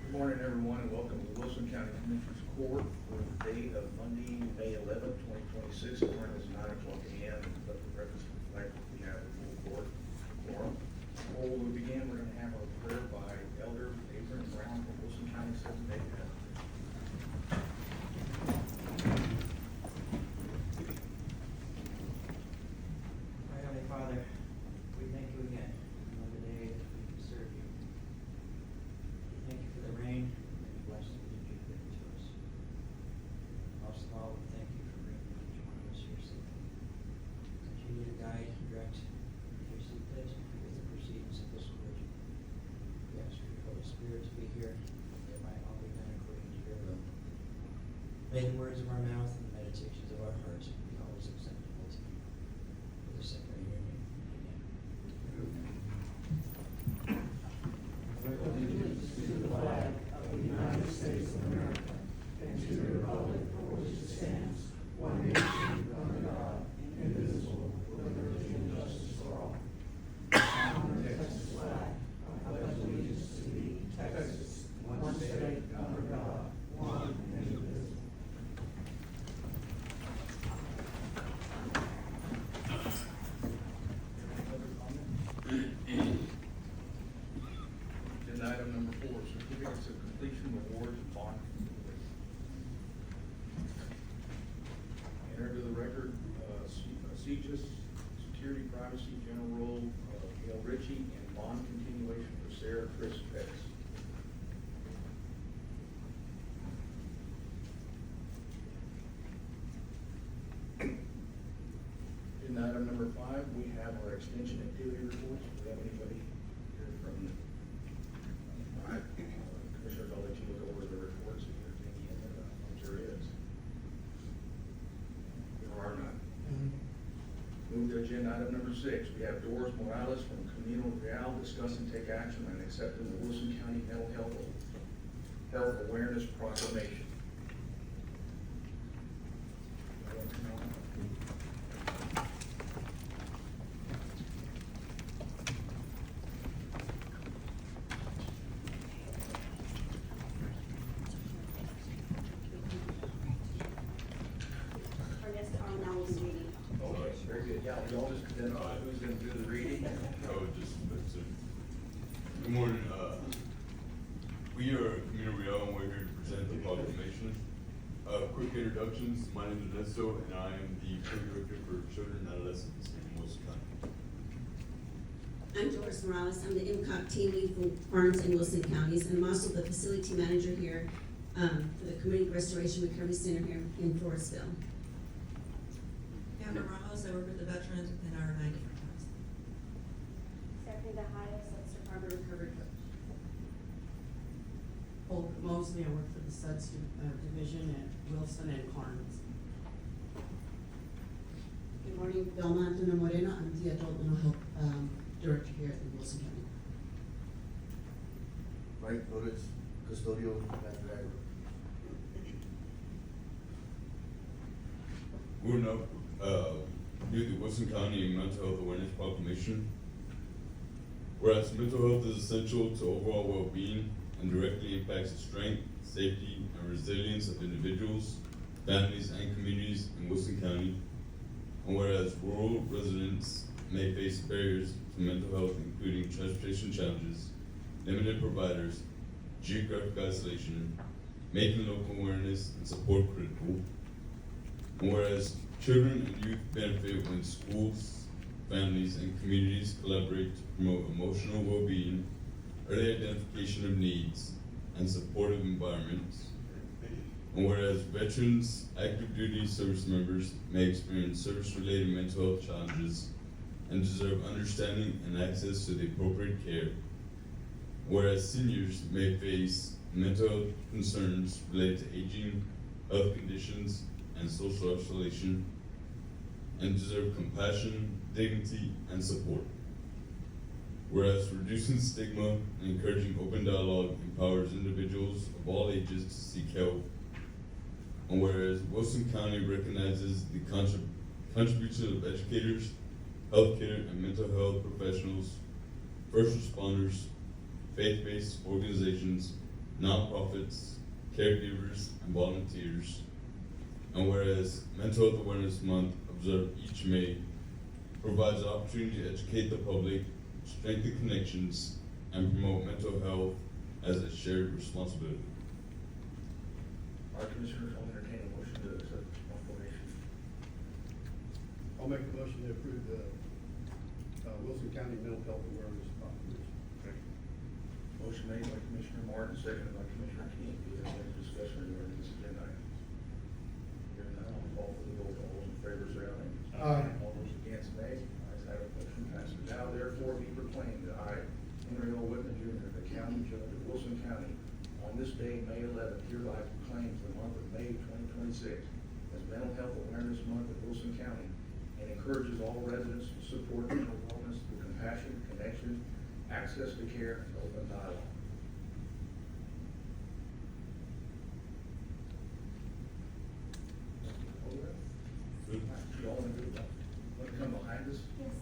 Good morning, everyone, and welcome to the Wilson County Commissioners Court for the day of Monday, May 11th, 2026. The time is 9 o'clock a.m. Let the record reflect that we have a full court quorum. Before we begin, we're going to have our prayer by Elder Draper and Brown from Wilson County Seventh Day Adventist. Our Heavenly Father, we thank you again for another day that we can serve you. We thank you for the rain and the blessings that you've given to us. Most of all, we thank you for bringing each one of us here safely. Continue to guide and direct your seat with the proceedings of this court. We ask for your Holy Spirit to be here, that it might all be done according to your will. May the words of our mouth and the meditations of our hearts be always acceptable to you. For the sake of your name. Amen. Allegiance to the flag of the United States of America and to the republic for which it stands, one nation, under God, indivisible, with liberty and justice for all. I honor the Texas flag. I pledge allegiance to thee, Texas, one state, under God, one and indivisible. Agenda item number 4, certificates of completion, awards, and bond continuation. Enter to the record, CGIS, Security, Privacy, General Role, Gail Ritchie, and bond continuation for Sarah Chris Pettis. Agenda item number 5, we have our extension activity reports. Do we have anybody here from all right, Commissioners, I'll let you look over the reports if there's any in there. I'm sure is. There are none. Move to agenda item number 6. We have Doris Morales from Camino Real discuss and take action on accepting the Wilson County Mental Health Awareness Proclamation. Okay, very good. Yeah, y'all just identify who's going to do the reading. Good morning. We are Camino Real, and we're here to present the proclamation. Quick introductions. My name is Ernesto, and I am the co-director for children and adolescents in Wilson County. I'm Doris Morales. I'm the MCOP team lead for Farms and Wilson counties, and I'm also the facility manager here for the Community Restoration Recovery Center here in Floresville. Amber Ramos, I work with the veterans within our 9 different towns. Stephanie Bahia, Sudster Harbor Recovery Coach. Holger Mosley, I work for the SUDS division at Wilson and Carnes. Good morning, Belma Antuna Moreno. I'm the adult mental health director here in Wilson County. Mike Flores, custodial at Draper. We're now do the Wilson County Mental Health Awareness Proclamation. Whereas mental health is essential to overall well-being and directly impacts the strength, safety, and resilience of individuals, families, and communities in Wilson County. And whereas rural residents may face barriers to mental health, including transportation challenges, limited providers, geographic isolation, making local awareness and support critical. And whereas children and youth benefit when schools, families, and communities collaborate to promote emotional well-being, early identification of needs, and supportive environments. And whereas veterans, active duty service members may experience service-related mental health challenges and deserve understanding and access to the appropriate care. Whereas seniors may face mental health concerns related to aging, health conditions, and social isolation, and deserve compassion, dignity, and support. Whereas reducing stigma and encouraging open dialogue empowers individuals of all ages to seek help. And whereas Wilson County recognizes the contribution of educators, healthcare and mental health professionals, first responders, faith-based organizations, nonprofits, caregivers, and volunteers. And whereas Mental Health Awareness Month, observed each May, provides an opportunity to educate the public, strengthen connections, and promote mental health as a shared responsibility. Our commissioners will entertain a motion to accept the proclamation. I'll make a motion to approve the Wilson County Mental Health Awareness Proclamation. Motion made by Commissioner Martin, seconded by Commissioner King. Do we have any discussion regarding this agenda item? Hearing none, I'll call for the vote. All those in favor say aye. Aye. All those against, nay. Ayes have it, motion passes. Now therefore be proclaimed that I, Henry L. Whitman Jr., the County Judge of Wilson County, on this day, May 11th, hereby proclaims the month of May 2026 as Mental Health Awareness Month of Wilson County, and encourages all residents to support mental wellness through compassion, connection, access to care, and open dialogue. Good. You all want to come behind us? Yes.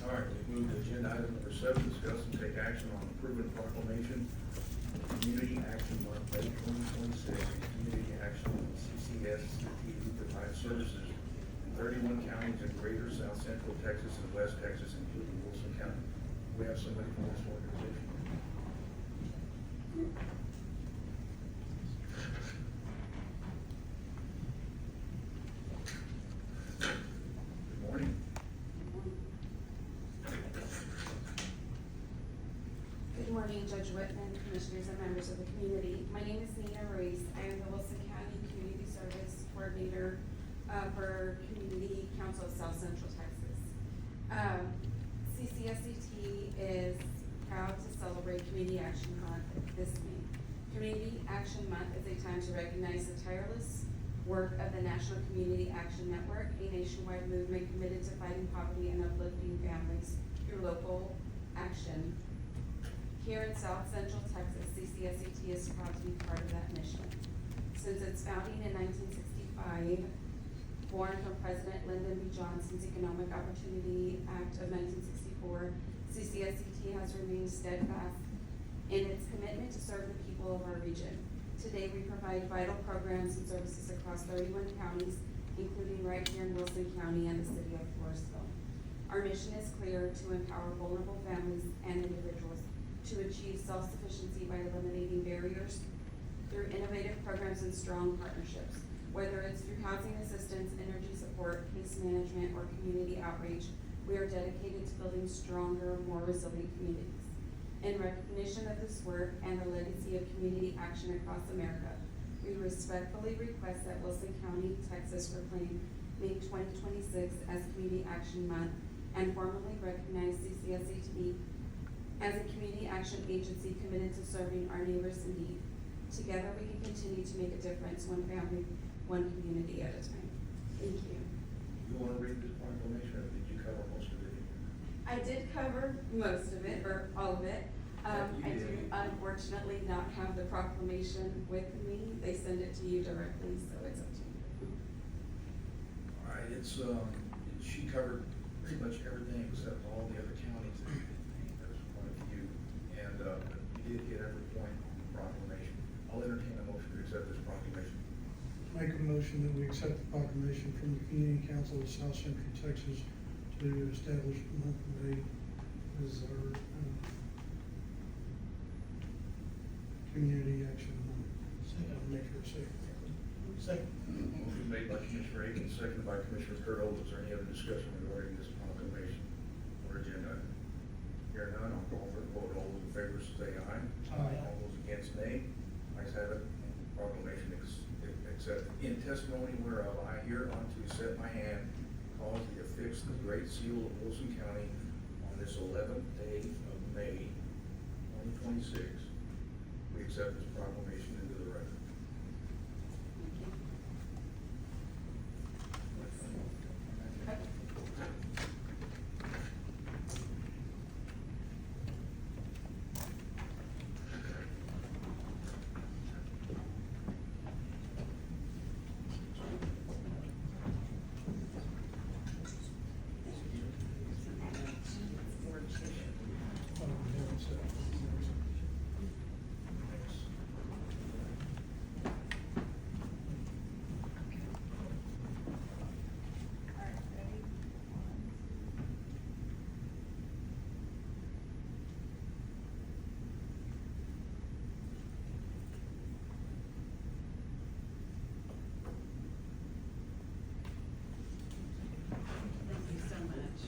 All right, we move to agenda item number 7, discuss and take action on approving proclamation of Community Action Month, May 2026, and Community Action CCSCT, who provides services in 31 counties in greater South Central Texas and West Texas, including Wilson County. We have somebody from this organization. Good morning. Good morning, Judge Whitman, Commissioners, and members of the community. My name is Nina Ruiz. I am the Wilson County Community Service Coordinator for Community Council of South Central Texas. CCSCT is proud to celebrate Community Action Month this May. Community Action Month is a time to recognize the tireless work of the National Community Action Network, a nationwide movement committed to fighting poverty and uplifting families through local action. Here in South Central Texas, CCSCT is proud to be part of that mission. Since its founding in 1965, born from President Lyndon B. Johnson's Economic Opportunity Act of 1964, CCSCT has remained steadfast in its commitment to serve the people of our region. Today, we provide vital programs and services across 31 counties, including right here in Wilson County and the city of Floresville. Our mission is clear: to empower vulnerable families and individuals to achieve self-sufficiency by eliminating barriers through innovative programs and strong partnerships. Whether it's through housing assistance, energy support, case management, or community outreach, we are dedicated to building stronger, more resilient communities. In recognition of this work and the legacy of community action across America, we respectfully request that Wilson County, Texas proclaim May 2026 as Community Action Month and formally recognize CCSA to be as a community action agency committed to serving our neighbors in need. Together we can continue to make a difference, one family, one community at a time. Thank you. You want to read this proclamation, or did you cover most of it? I did cover most of it, or all of it. You I did. do unfortunately not have the proclamation with me. They send it to you directly, so it's up to you. All right, she covered pretty much everything except all the other counties. There's quite a few, and you did hit every point on the proclamation. I'll entertain a motion to accept this proclamation. Make a motion that we accept the proclamation from the Community Council of South Central Texas to establish the month of May as our community action month. Make sure it's safe. Second. Motion made by Commissioner Aiken, seconded by Commissioner Kurt Old. Is there any other discussion regarding this proclamation or agenda item? Here none, I'll call for the vote. All those in favor say aye. Aye. All those against, nay. Ayes have it. Proclamation accepted. In testimony whereof, I hereunto set my hand, cause the affix the great seal of Wilson County on this 11th day of May, 2026. We accept this proclamation into the record. Thank you so much.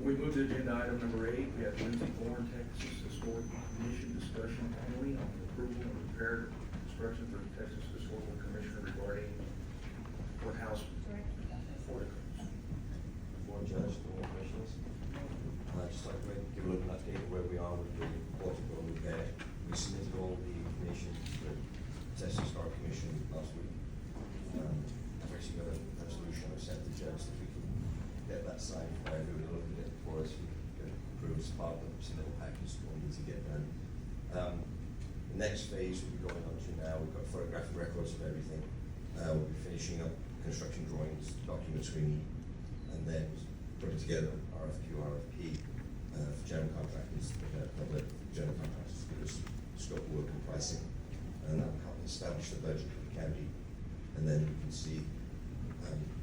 We move to agenda item number 8. We have Lindsay Bourne, Texas Historical Commission discussion only on the approval and repair construction for the Texas Historical Commission regarding courthouse porticos. Board Judge, Board Commissioners. I'd just like to give a little update of where we are with the portico repair. We submitted all the information to the Texas Historical Commission last week. I've actually got a resolution I sent the judge that we can get that signed by everyone to look at it for us. We can approve as part of the submittal package that we need to get done. The next phase we'll be going on to now, we've got photographic records of everything. We'll be finishing up construction drawings, documents we need, and then putting together RFP for general contractors, public general contractors to give us scope of work and pricing, and that will help establish the budget for the county, and then we can see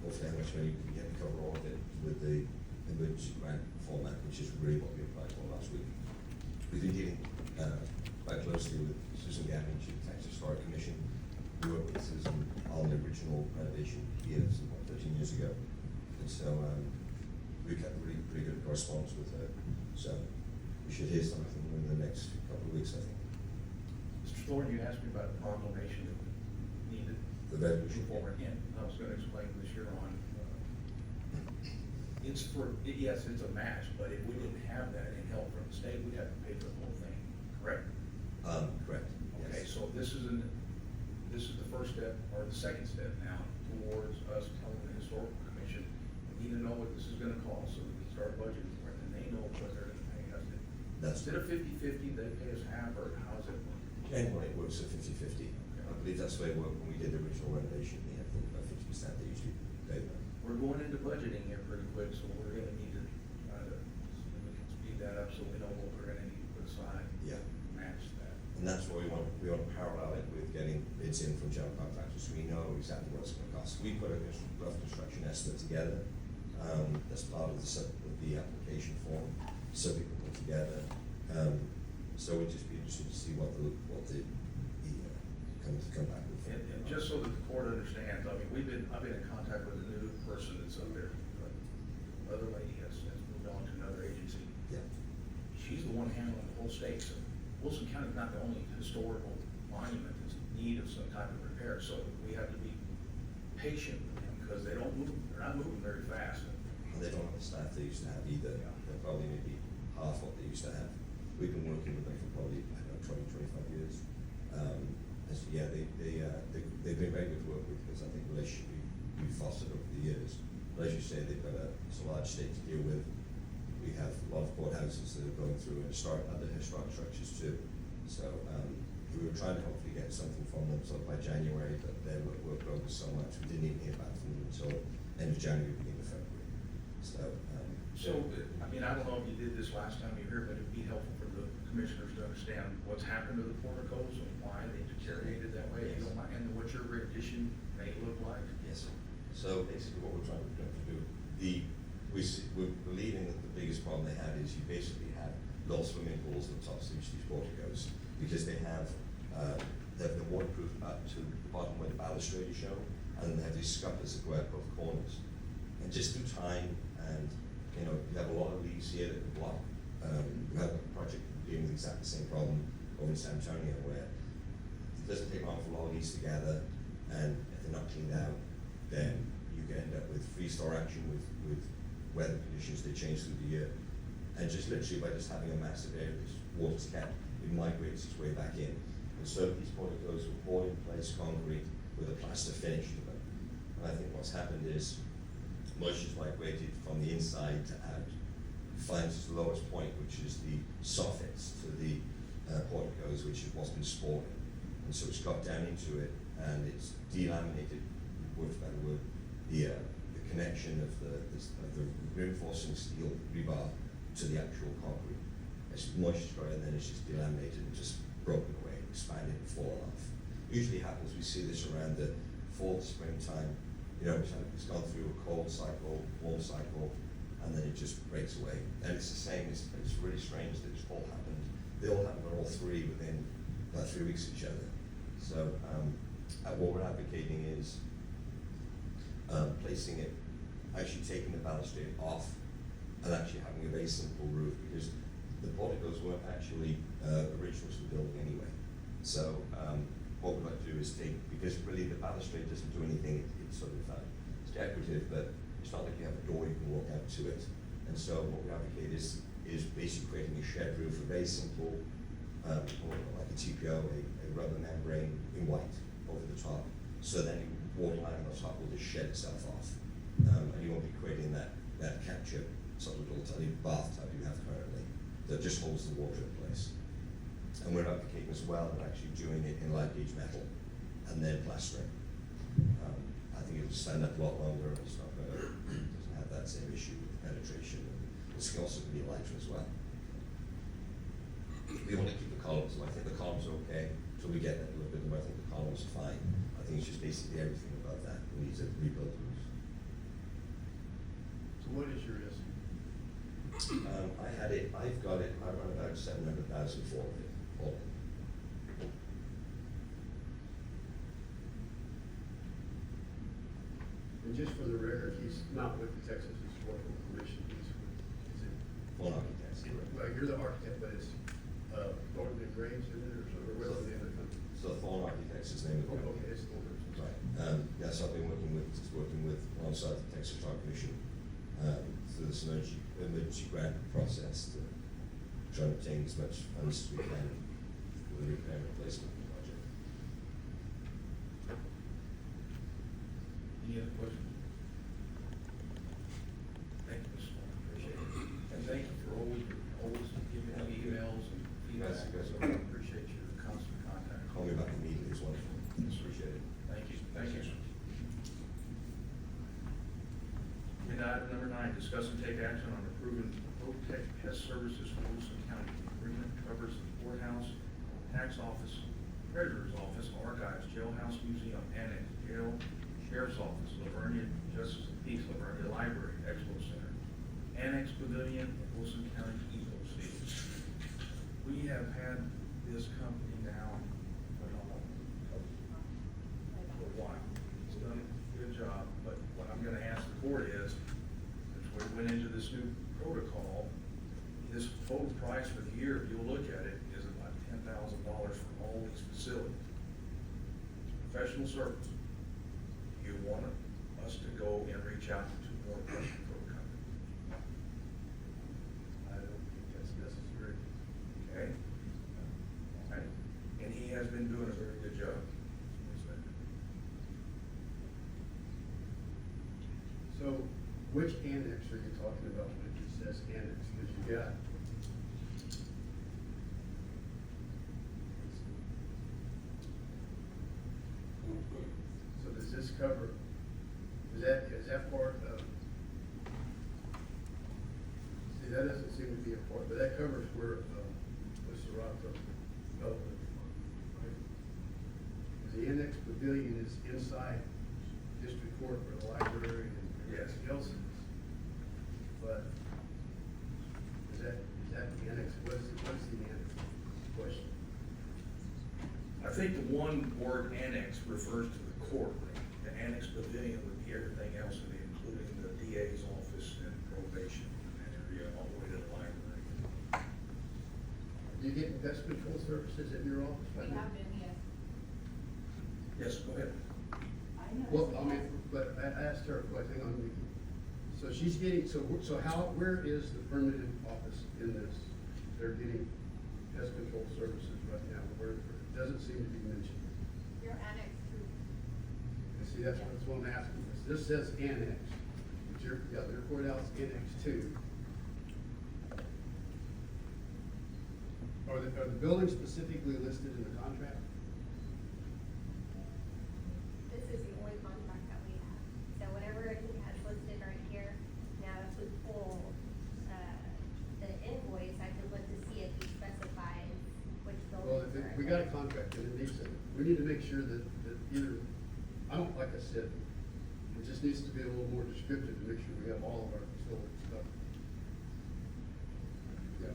hopefully how much money we can get to cover all of it with the emergency grant format, which is really what we applied for last week. We've been dealing quite closely with Susan Gavin, Chief Texas Historic Commission. We worked with Susan on the original renovation here, 13 years ago, and so we kept a really pretty good correspondence with her. So we should hear something in the next couple of weeks, I think. Mr. Thorne, you asked me about the proclamation that needed. The resolution. And I was gonna explain this here on, yes, it's a match, but if we didn't have that and help from the state, we'd have to pay for the whole thing, correct? Correct. Okay, Yes. so this is the first step, or the second step now, towards us telling the historical commission, we need to know what this is gonna cost, so we can start budgeting for it, and they know what they're gonna pay. That's, Instead of 50/50, they pay us half, or how's it work? anyway, it works at 50/50. I believe that's the way it worked when we did the original renovation, we had, I think, about 50% they usually pay them. We're going into budgeting here pretty quick, so we're gonna need to try to, so we can speed that up, so we know what we're gonna need to put aside. Yeah. Match that. And that's why we want to parallel it with getting bids in from general contractors, so we know exactly what it's gonna cost. We put a rough construction estimate together, as part of the application form, so we can put together. So we'd just be interested to see what the come back with. And just so that the court understands, I mean, I've been in contact with a new person that's up there. Other lady has moved on to another agency. Yeah. She's the one handling the whole state, so Wilson County's not the only historical monument that's in need of some type of repair, so we have to be patient with them, because they're not moving very fast. And they don't have the staff they used to have either. Yeah. They're probably maybe half what they used to have. We've been working with them for probably, I don't know, 20, 25 years. And so, yeah, they've been very good to work with, because I think the relationship we've fostered over the years. But as you say, they've got it's a large state to deal with. We have a lot of courthouses that are going through and other historic structures too. So, we were trying to hopefully get something from them sort of by January, but their workload was so much, we didn't even hear back from them until end of January, beginning of February. So, I mean, I don't know if you did this last time you were here, but it'd be helpful for the commissioners to understand what's happened to the porticos and why they deteriorated that way, if you don't mind, and what your rendition may look like. yes, sir. So basically what we're trying to do, we're believing that the biggest problem they have is you basically have little swimming pools on the tops of each of these porticos, because they have, they're waterproof up to the bottom where the balustrade is shown, and then they have these scuppers that go out both corners. And just through time, and you know, you have a lot of leaves here that can block. We have a project dealing with exactly the same problem over in San Antonio, where it doesn't take long for a lot of leaves to gather, and if they're not cleaned out, then you can end up with freeze-thaw action with weather conditions that change through the year. And just literally by just having a massive area that's water's kept, it migrates its way back in. And so these porticos were poured in place concrete with a plaster finish to them. And I think what's happened is moisture's migrated from the inside to out, finds its lowest point, which is the soffits to the porticos, which is what's been spawning. And so it's got down into it, and it's delaminated, word for better word, the connection of the reinforcing steel rebar to the actual concrete. It's moisturized, and then it's just delaminated and just broken away, expanded and fallen off. Usually happens, we see this around the fall, springtime. You know, it's gone through a cold cycle, warm cycle, and then it just breaks away. And it's the same, it's really strange that it's all happened. They all happened on all three within about 3 weeks of each other. So what we're advocating is placing it, actually taking the balustrade off, and actually having a very simple roof, because the porticos weren't actually original to the building anyway. So what we'd like to do is take, because really the balustrade doesn't do anything, it's sort of it's decorative, but it's not like you have a door you can walk out to it. And so what we advocate is basically creating a shed roof, a very simple, like a TPO, a rubber membrane in white over the top. So then water line on the top will just shed itself off. And you won't be creating that capture sort of little tiny bathtub you have currently that just holds the water in place. And we're advocating as well and actually doing it in light gauge metal and then plastering. I think it'll stand up a lot longer, and it's not going to, doesn't have that same issue with penetration. And it's also going to be lighter as well. We want to keep the columns, and I think the columns are okay until we get that a little bit more. I think the columns are fine. I think it's just basically everything above that we need to rebuild the roofs. So what is your estimate? I've got it, I run about 700,000 for it, all in. And just for the record, he's not with the Texas Historical Commission, he's with, is it? Well, architects, correct. Well, you're the architect, but it's, Thornton and Graves in it, or so, or what's the other company? So Thorn Architects is the name of the Oh, company. okay, it's Thornton. Right. Yes, I've been working with alongside the Texas Historical Commission through this emergency grant process to try and obtain as much funds as we can for the repair and replacement project. Any other questions? Thank you, Mr. Moore, appreciate it. And thank you for always giving me discuss and take action on approving Protect Pest Services for Wilson County. The agreement covers the courthouse, tax office, treasurer's office, archives, jailhouse, museum, annex, jail, sheriff's office, Livonia Justice of Peace, Livonia Library, Expo Center, annex pavilion, and Wilson County Eco City. We have had this company now for a while. It's done a good job, but what I'm gonna ask the board is, since we went into this new protocol, this total price for the year, if you'll look at it, is about $10,000 for all these facilities. Professional service. You want us to go and reach out to 2 more pest control companies? I don't think that's necessary. Okay? Okay? And he has been doing a very good job. So which annex are you talking about when it says annex? Because you got. So does this cover, is that part of? See, that doesn't seem to be a part, but that covers where, what's the rock development? Right? The annex pavilion is inside district court where the library and everything else is. But is that the annex? What's the annex question? I think the one word annex refers to the courtroom. The annex pavilion would be everything else, including the DA's office and probation and area all the way to the library. Do you get pest control services at your office right now? yes. Yes, go ahead. Well, I mean, but I asked her, but hang on, Vicki. So she's getting, so how, where is the permanent office in this? They're getting pest control services right now, where it doesn't seem to be mentioned. Your annex to. You see, that's what I'm asking. This says annex, but their courthouse annex 2. Are the buildings specifically listed in the contract? This is the only contract that we have. So whatever he has listed right here, now if we pull, the invoice, I can look to see if he specifies which Well, buildings are. we got a contract and it needs to, we need to make sure that either, I don't, like I said, it just needs to be a little more descriptive to make sure we have all of our facilities covered. Yeah,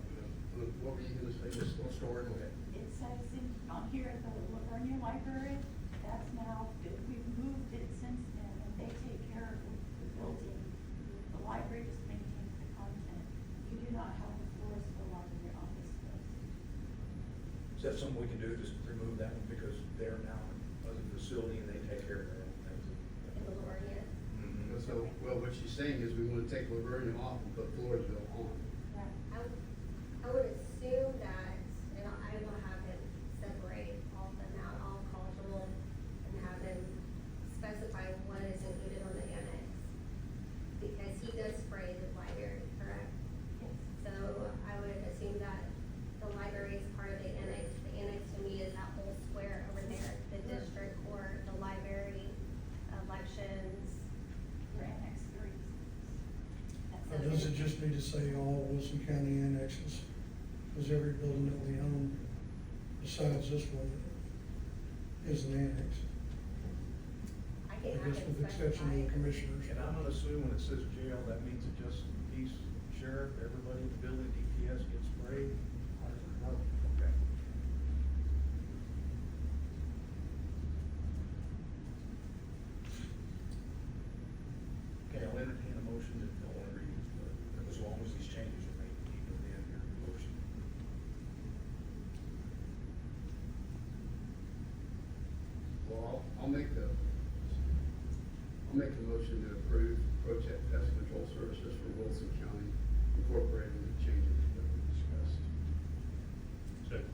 what were you gonna say, just one story, go ahead. It says on here at the Livonia Library, that's now, we've moved it since then, and they take care of the building. The library just maintains the content. You do not have the floors for the library office does. Is that something we can do, just remove that one, because they're now a facility and they take care of their own things? In the Livonia. So, well, what she's saying is we wanna take Livonia off and put Floresville on. Right. I would assume that, and I will have him separate all of them out, I'll call Joel and have him specify what is included on the annex. Because he does spray the library, correct? Yes. So I would assume that the library is part of the annex. The annex to me is that whole square over there, the district court, the library, elections. Your annex 3. Or does it just need to say all Wilson County annexes? Because every building that we own, besides this one, is an annex. I I can have guess him with the exception of the specify. commissioners. And I'm gonna assume when it says jail, that means it just peace, sheriff, everybody in the building, DPS gets sprayed? I don't know. Okay. Okay, I'll entertain a motion that no one reads, but as long as these changes are made, keep it in your motion. Well, I'll make the motion to approve Protect Pest Control Services for Wilson County incorporating the changes that we discussed. Second.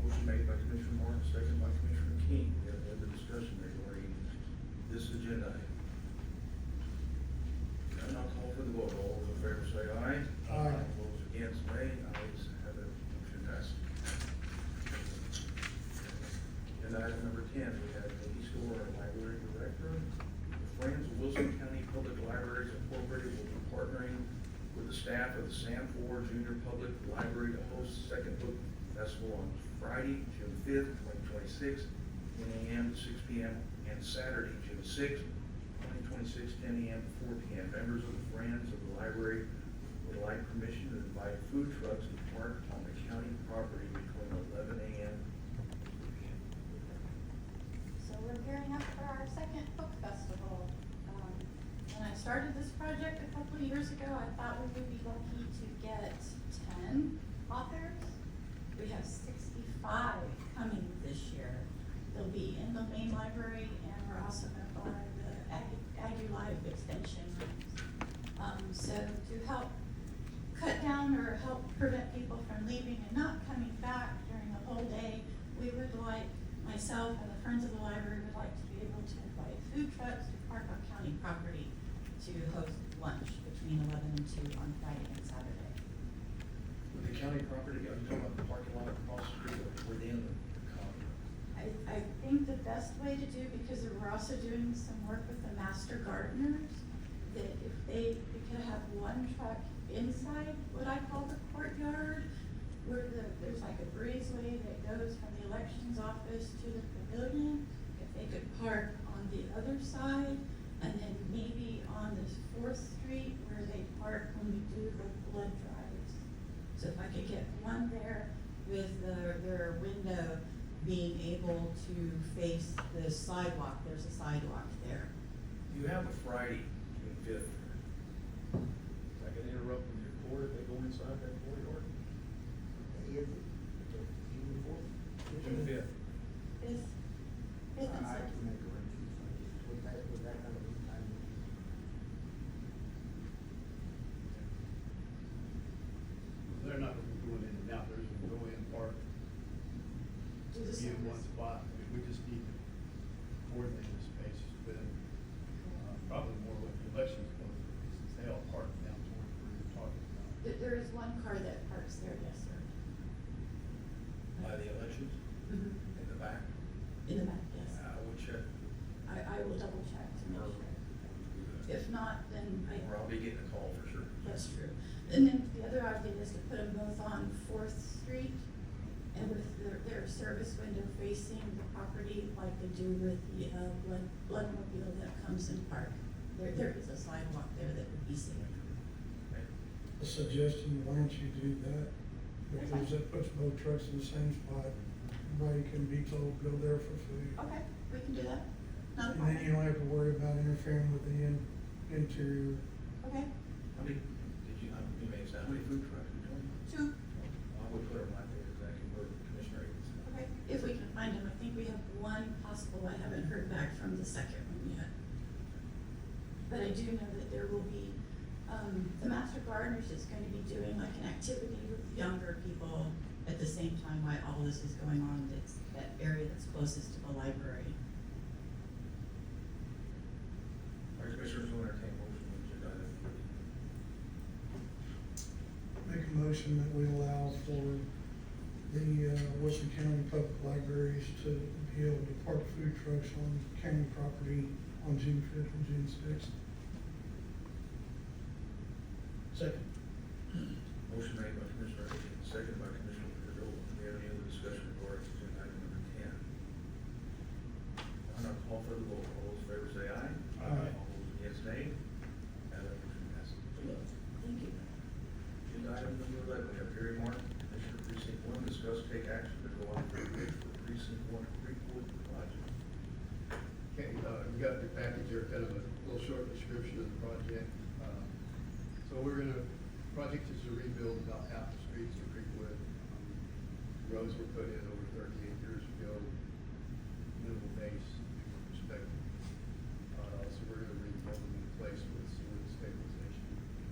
Motion made by Commissioner Martin, second by Commissioner King. We have other discussion regarding this agenda item. And I'll call for the vote. All those in favor say aye. Aye. Those against, nay. Ayes have it. Motion passes. Agenda item number 10, we have the store and library director. The Friends of Wilson County Public Libraries Incorporated will be partnering with the staff of the Sam Ford Junior Public Library to host the Second Book Festival on Friday, June 5th, 2026, 10 a.m. to 6 p.m., and Saturday, June 6th, 2026, 10 a.m. to 4 p.m. Members of the Friends of the Library would like permission to invite food trucks to park on the county property between 11 a.m. and 2 p.m. So we're gearing up for our second book festival. When I started this project a couple of years ago, I thought we would be lucky to get 10 authors. We have 65 coming this year. They'll be in the main library, and we're also gonna go to the Aggie Live extension rooms. So to help cut down or help prevent people from leaving and not coming back during the whole day, we would like, myself and the Friends of the Library would like to be able to invite food trucks to park on county property to host lunch between 11 and 2 on Friday and Saturday. With the county property, are you talking about the parking lot across the street or within the county? I think the best way to do, because we're also doing some work with the master gardeners, that if we could have one truck inside what I call the courtyard, where there's like a breezeway that goes from the elections office to the pavilion. If they could park on the other side, and then maybe on this 4th Street where they park when we do the blood drives. So if I could get one there with their window being able to face the sidewalk, there's a sidewalk there. You have a Friday, June 5th. Is that gonna interrupt with your court if they go inside that corridor? June 5th. Is I can make arrangements, with that kind of time. They're not gonna be going in and out, they're just gonna go in, park, do the be in one service. spot. I mean, we just need to coordinate the space with them. Probably more with the elections, since they all park down toward where you're talking about. There is one car that parks there, yes, sir. By the elections, Mhm. in the back? In the back, yes. I would check. I will double check to make sure. If not, then Or I'll be getting a call for sure. that's true. And then the other idea is to put them both on 4th Street and with their service window facing the property like they do with the bloodmobile that comes in park. There is a sidewalk there that would be safe. Okay. A suggestion, why don't you do that? Because that puts both trucks in the same spot. Everybody can be told, go there for food. Okay, we can do that. Not a And then you problem. don't have to worry about interfering with the interior. Okay, How many, you may say, how many food trucks are you doing? 2. I would put them right there, exactly where Commissioner Akins said. Okay, if we can find them. I think we have one possible. I haven't heard back from the second one yet. But I do know that there will be, the Master Gardeners is going to be doing like an activity with younger people at the same time while all this is going on. It's that area that's closest to the library. Our commissioners will entertain a motion on agenda item 30. Make a motion that we allow for the Wilson County Public Libraries to be able to park food trucks on county property on June 5th and June 6th. Second. Motion made by Commissioner Akins, seconded by Commissioner Perdue. Do we have any other discussion regarding agenda item number 10? I'm gonna call for the vote. All those in favor say aye. Aye. All those against nay. And that motion passes. Thank you. Agenda item number 11, we have Gary Martin, Commissioner Precinct 1, discuss take action to go out for a bid for Precinct 1 Creekwood project. Okay, we got the package here, kind of a little short description of the project. So project is to rebuild about half the streets in Creekwood. Roads were put in over 38 years ago, minimal base perspective. So we're gonna rebuild them in place with some stabilization.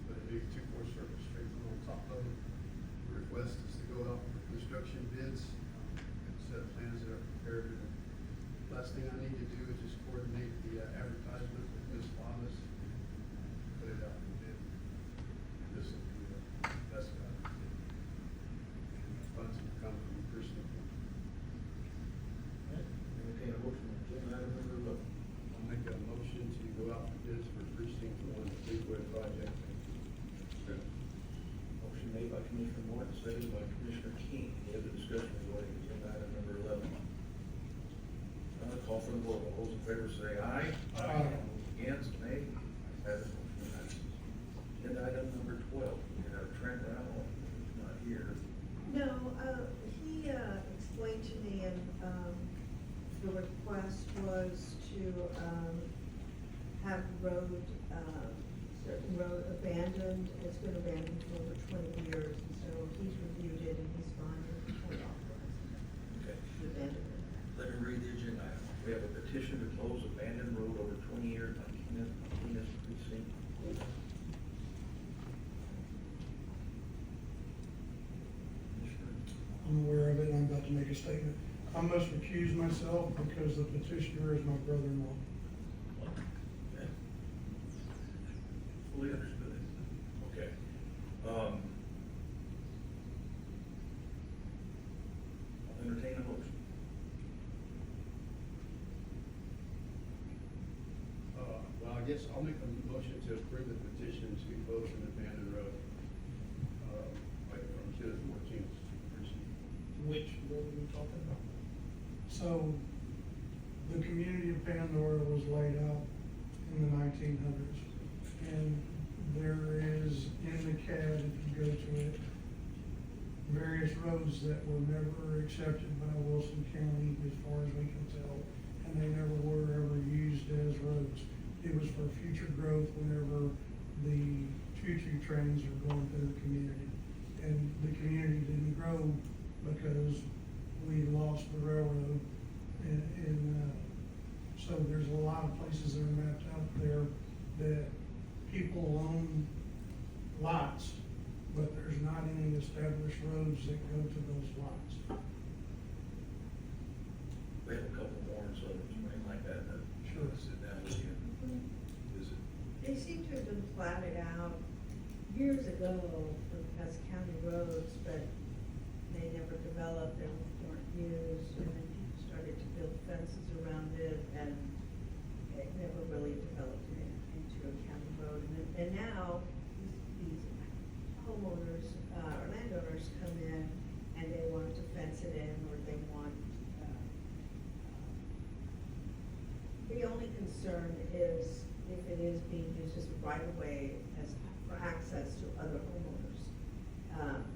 Put a new 2-4 surface street on top of them. The request is to go out for construction bids, set of plans that are prepared. Last thing I need to do is just coordinate the advertisement with Ms. Lamas, put it out for bid. This will be the best out of bid. And the funds will come from Precinct 1. seconded by Commissioner King. Any other discussion regarding agenda item number 11? Call for the vote. All those in favor say aye. Aye. Against, nay. Ayes have it, motion passes. Agenda item number 12, we have Trent Rowell, who's not here. No, he explained to me, and the request was to have certain road abandoned. It's been abandoned for over 20 years, and so he's reviewed it and he's fine with the point authorizing Okay. the abandonment. Let me read the agenda item. We have a petition to close abandoned road over 20 years on Keenest Precinct. Commissioner? I'm aware of it, and I'm about to make a statement. I must recuse myself because the petitioner is my brother-in-law. Okay. Fully understood. Okay. I'll entertain a motion. Well, I guess I'll make a motion to approve the petition to close an abandoned road, like from 2 to 14th precinct. Which road are we talking about? So, the community of Pandora was laid out in the 1900s. And there is in the CAD, if you go to it, various roads that were never accepted by Wilson County as far as we can tell. And they never were ever used as roads. It was for future growth whenever the choo-choo trains were going through the community. And the community didn't grow because we lost the railroad. And so there's a lot of places that are mapped out there that people own lots, but there's not any established roads that go to those lots. We have a couple more, so something like that, Sure. sit down with you and visit. They seem to have been platted out years ago as county roads, but they never developed, they weren't used, and then people started to build fences around it, and it never really developed into a county road. And now, these homeowners, or landowners come in, and they want to fence it in, or they want, the only concern is if it is being used as a right of way for access to other homeowners.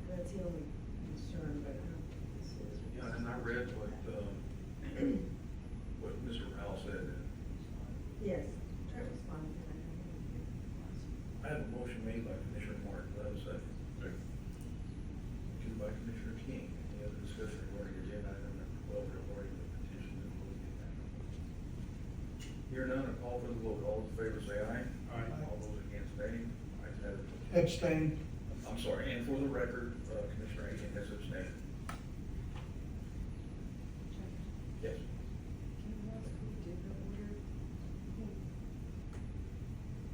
That's the only concern, but I don't think this is. Yeah, and I read what Mr. Powell said. Yes, try to respond to that. I have a motion made by Commissioner Martin, do I have a second? Seconded by Commissioner King. Any other discussion regarding agenda item number 12 regarding the petition to close the abandoned road? Hear none, a call for the vote. All in favor say aye. Aye. All those against, nay. Ayes have it. Abstain. I'm sorry, and for the record, Commissioner Aiken has abstained. Yes.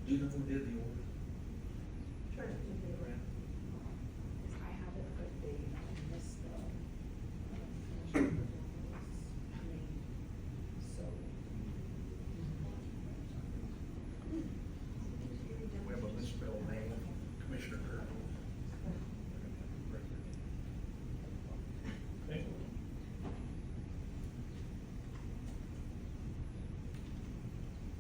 Do you know who did the order? Try to think of it. I have it, but they missed the. So. We have a misspelled name, Commissioner Kirk. Okay.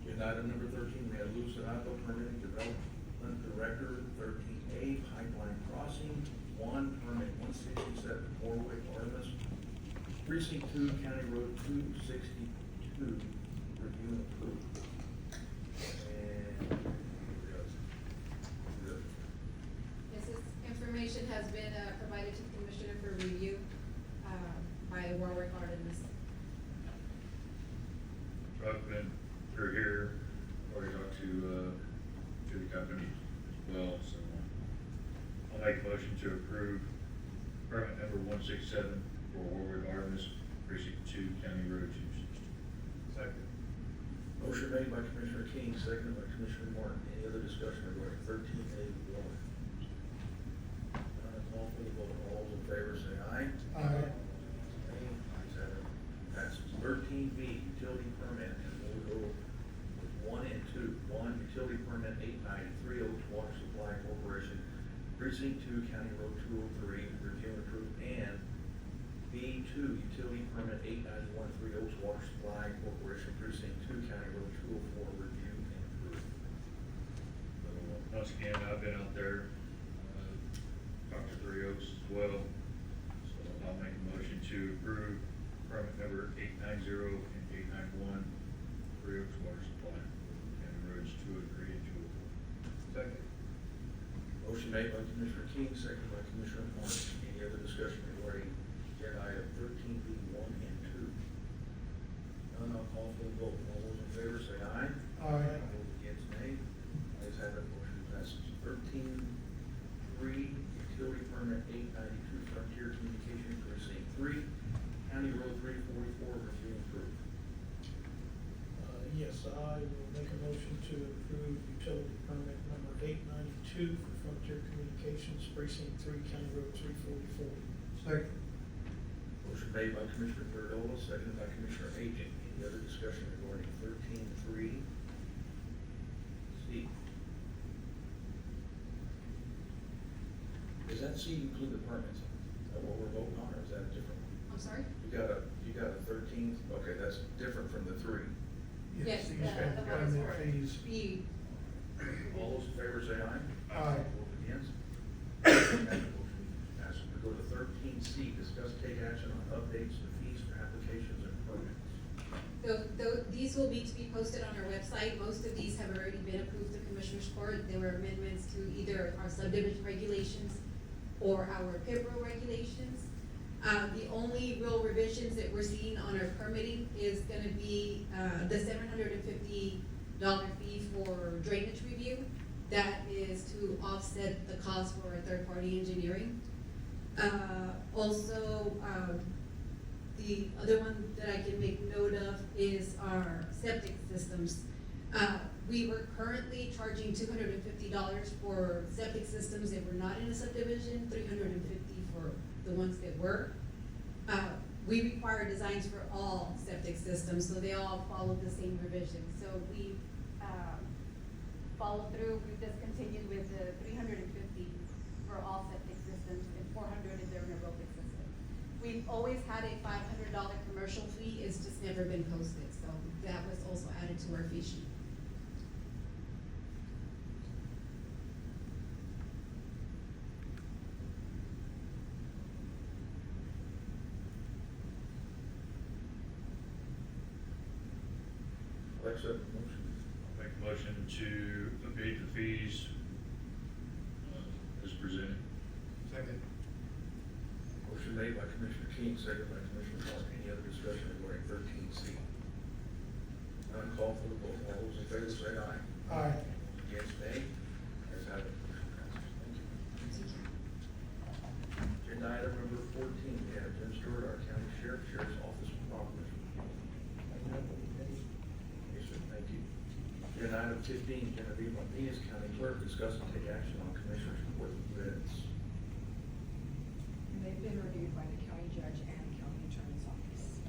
Agenda item number 13, we have Lucinato permitting development director, 13A Pipeline Crossing, 1 permit 167 Warwick Artemis, Precinct 2, County Road 262, review and approve. And Yes, this information has been provided to the Commissioner for review by Warwick Artemis. I've been through here, already talked to the company as well, so I'll make a motion to approve permit number 167 for Warwick Artemis, Precinct 2, County Road 260. Second. motion made by Commissioner King, seconded by Commissioner Martin. Any other discussion regarding 13A1? Call for the vote. All those in favor say aye. Aye. Ayes have it. Passes. 13B, utility permit, and we'll go with 1 and 2. 1, utility permit 893 Oaks Water Supply Corporation, Precinct 2, County Road 203, review 92, utility permit 8913 Water Supply Corporation Precinct 2, County Road 204, review and approve. So, once again, I've been out there, talked to Three Oaks as well. So I'll make a motion to approve permit number 890 and 891, Three Oaks Water Supply, County Roads 203 and 204. Second. Motion made by Commissioner King, seconded by Commissioner Morris. Any other discussion regarding agenda item 13B1 and 2? None, I'll call for the vote. All those in favor say aye. Aye. All those against, nay. Ayes have it, motion passes. 13.3, utility permit 892 Frontier Communications Precinct 3, County Road 344, review and approve. Yes, I will make a motion to approve utility permit number 892 for Frontier Communications Precinct 3, County Road 344. Second. Motion made by Commissioner Thirdola, seconded by Commissioner Agent. Any other discussion regarding 13.3? Steve? Does that C include the permits? Is that what we're voting on, or is that a different one? I'm sorry? You got a 13th, okay, that's different from the 3. Yes, these the have ones permit for fees. B. All those in favor say aye. Aye. Those against? Motion passes. We go to 13C, discuss take action on updates to fees for applications and permits. These will be to be posted on our website. Most of these have already been approved to Commissioners Court. There were amendments to either our subdivision regulations or our PIPRO regulations. The only real revisions that we're seeing on our permitting is gonna be, the $750 fee for drainage review. That is to offset the cost for our third-party engineering. Also, the other one that I can make note of is our septic systems. We were currently charging $250 for septic systems that were not in a subdivision, $350 for the ones that were. We require designs for all septic systems, so they all follow the same revisions. So we, follow through, we've discontinued with the $350 for all septic systems and $400 if they're an aerobic system. We've always had a $500 commercial fee, it's just never been posted, so that was also added to our fee sheet. Alexa, motion. I'll make a motion to abate the fees, as presented. Second. Motion made by Commissioner King, seconded by Commissioner Moore. Any other discussion regarding 13C? None, call for the vote. All those in favor say aye. Aye. Against, nay. Ayes have it, motion passes. Thank you. Agenda item number 14, we have Jim Stewart, our county sheriff's office proclamation. Yes, sir, thank you. Agenda item 15, Genevieve Martinez, county clerk, discuss and take action on commissioners' court minutes. And they've been reviewed by the county judge and county attorney's office.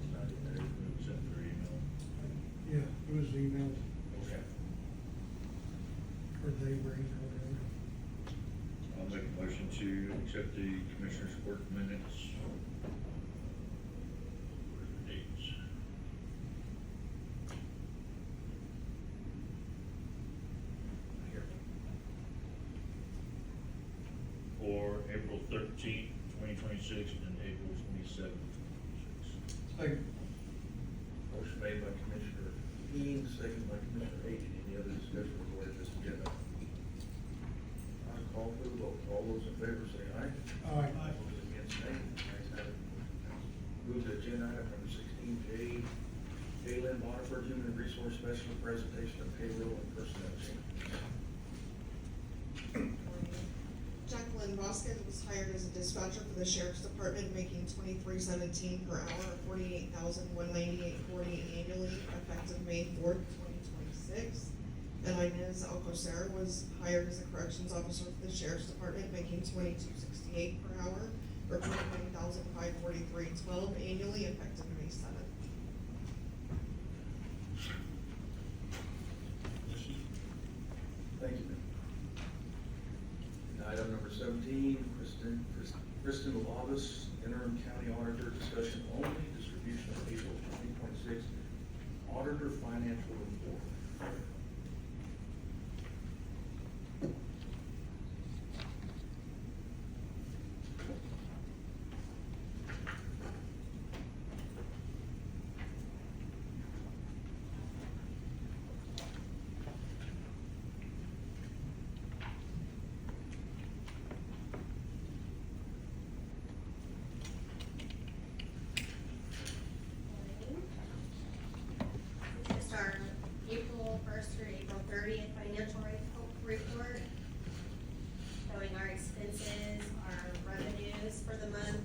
It's not in there, it was sent through email. Yeah, it was emailed, Okay. or they were emailed. I'll make a motion to accept the Commissioners Court minutes. What are the dates? Here. For April 13th, 2026, and April 27th, 2026. Second. Motion made by Commissioner King, seconded by Commissioner Agent. Any other discussion regarding this agenda? None, call for the vote. All those in favor say aye. Aye. Those against, nay. Ayes have it. Move to agenda item number 16J, Jalen Bonifer, Human Resource Specialist, presentation of payroll and personnel changes. Jacqueline Vasquez was hired as a dispatcher for the sheriff's department, making $23.17 per hour, $48,198.40 annually, effective May 4th, 2026. And Inez Alcocer was hired as a corrections officer for the sheriff's department, making $22.68 per hour, or $29,543.12 annually, effective May 7th. Kristen Lavis, interim county auditor, discussion only, distribution of April 2026 auditor financial report. Just our April 1st through April 30th financial report, showing our expenses, our revenues for the month.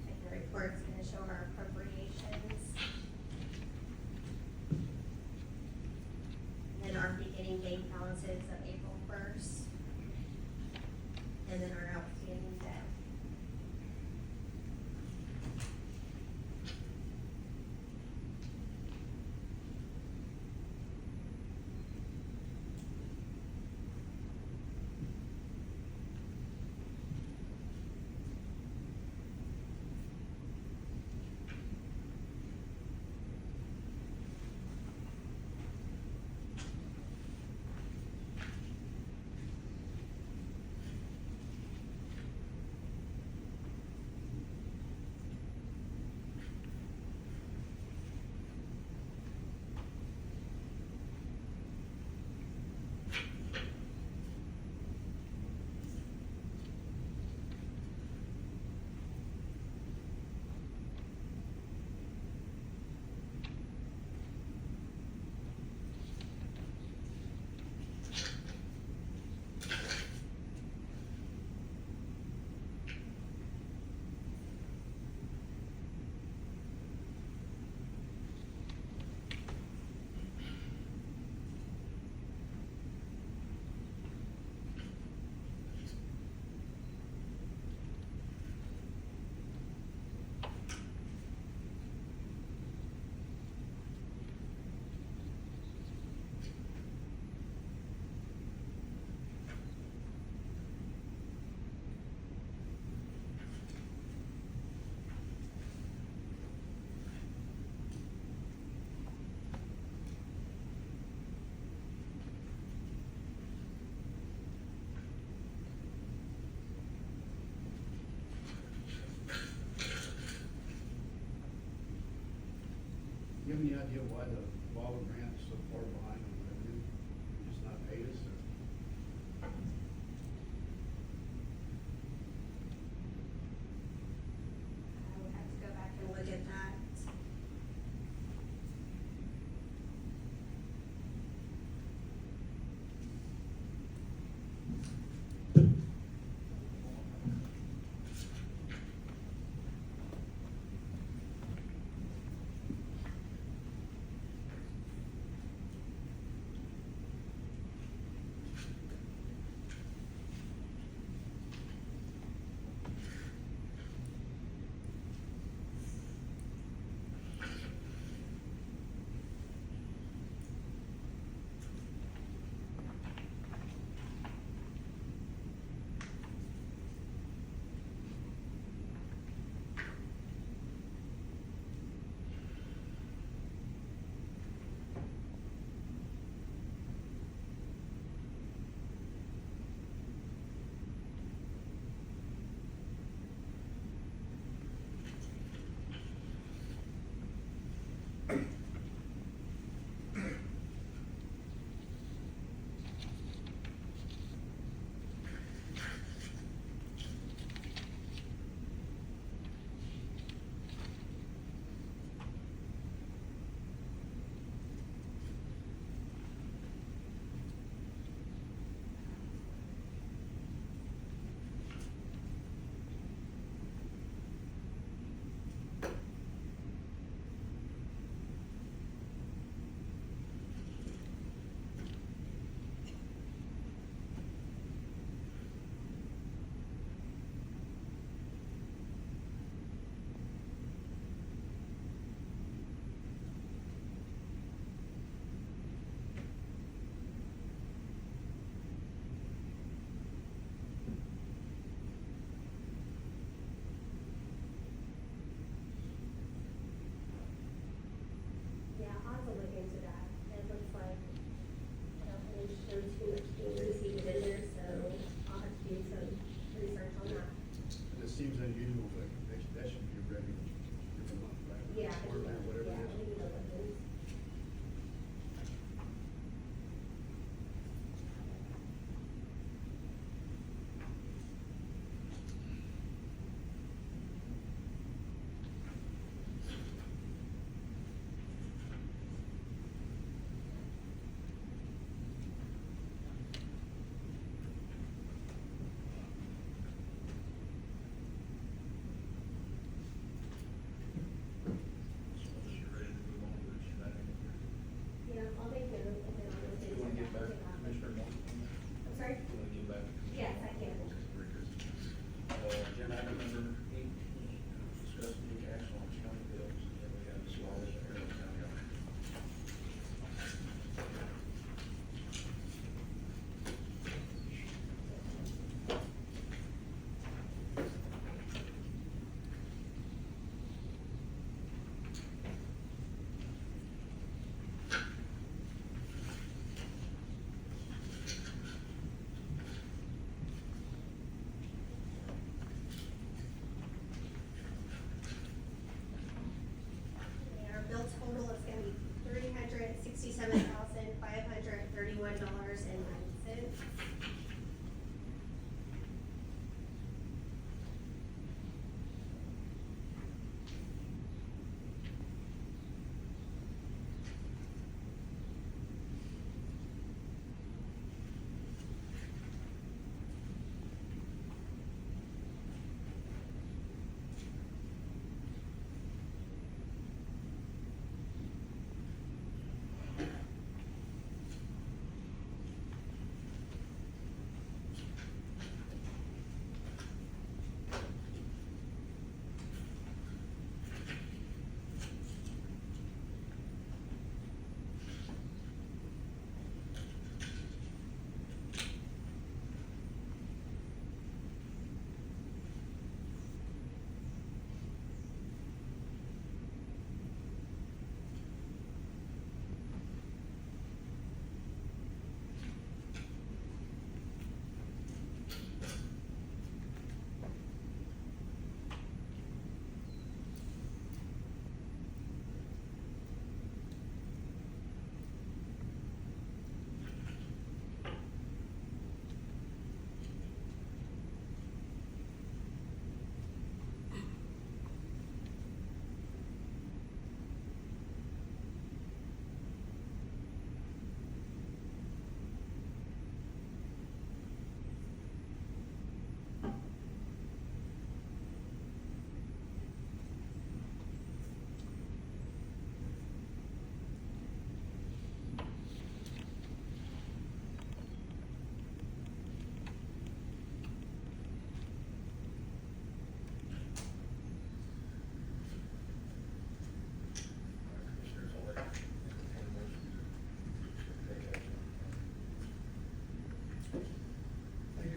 And the report's gonna show our appropriations. And then our beginning bank balances of April 1st. And then our outstanding debt. You have any idea why the Waller grant is so far behind on revenue? Just not paid us, or? I would have to go back and look at that.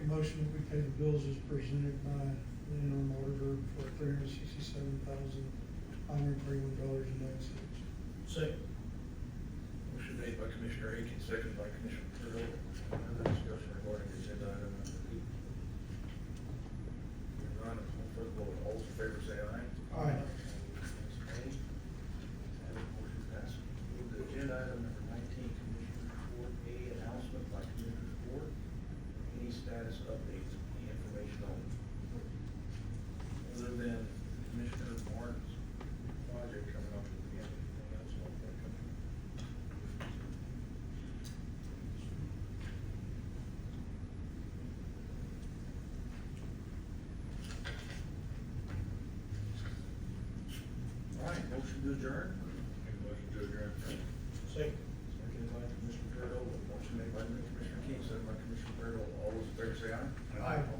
a motion that we pay the bills as presented by the interim auditor for $367,531.09. Second. Motion made by Commissioner Aiken, seconded by Commissioner Turtle. Another discussion regarding agenda item number 8. Hearing none, call for the vote. All those in favor say aye. Aye. Nay. And the motion passes. Move to agenda item number 19, Commissioner Report A, announcement by Commissioner Court. Any status updates, the information only. Other than Commissioner Martin's project coming up at the end, anything else like that coming? All right, motion to adjourn. Make a motion to adjourn. Second. Seconded by Commissioner Turtle. Motion made by Commissioner King, seconded by Commissioner Turtle. All those in favor say aye. Aye. All